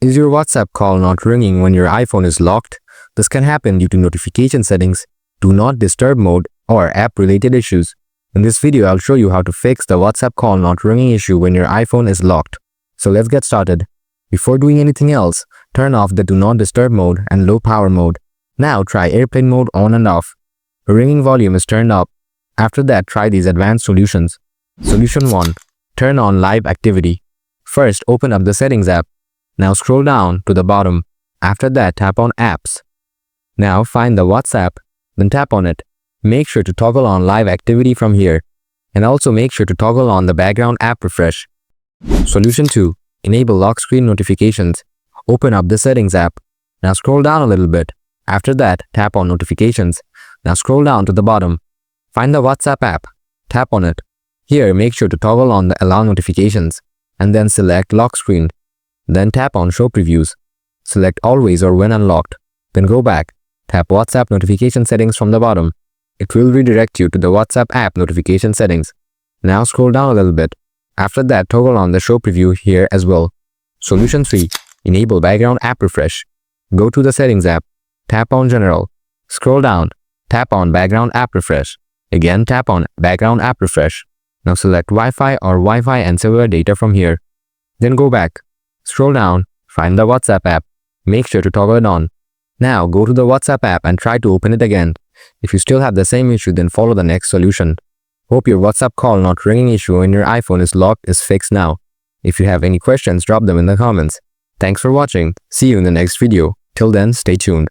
Is your WhatsApp call not ringing when your iPhone is locked? This can happen due to notification settings, do not disturb mode, or app-related issues. In this video, I'll show you how to fix the WhatsApp call not ringing issue when your iPhone is locked. So let's get started. Before doing anything else, turn off the do not disturb mode and low power mode. Now try airplane mode on and off. The ringing volume is turned up. After that, try these advanced solutions. Solution 1. Turn on live activity. First, open up the settings app. Now scroll down to the bottom. After that, tap on apps. Now find the WhatsApp, then tap on it. Make sure to toggle on live activity from here. And also make sure to toggle on the background app refresh. Solution 2. Enable lock screen notifications. Open up the settings app. Now scroll down a little bit. After that, tap on notifications. Now scroll down to the bottom. Find the WhatsApp app. Tap on it. Here, make sure to toggle on the allow notifications. And then select lock screen. Then tap on show previews. Select always or when unlocked. Then go back. Tap WhatsApp notification settings from the bottom. It will redirect you to the WhatsApp app notification settings. Now scroll down a little bit. After that, toggle on the show preview here as well. Solution 3. Enable background app refresh. Go to the settings app. Tap on general. Scroll down. Tap on background app refresh. Again, tap on background app refresh. Now select Wi-Fi or Wi-Fi and cellular data from here. Then go back. Scroll down. Find the WhatsApp app. Make sure to toggle it on. Now go to the WhatsApp app and try to open it again. If you still have the same issue, then follow the next solution. Hope your WhatsApp call not ringing issue when your iPhone is locked is fixed now. If you have any questions, drop them in the comments. Thanks for watching. See you in the next video. Till then, stay tuned.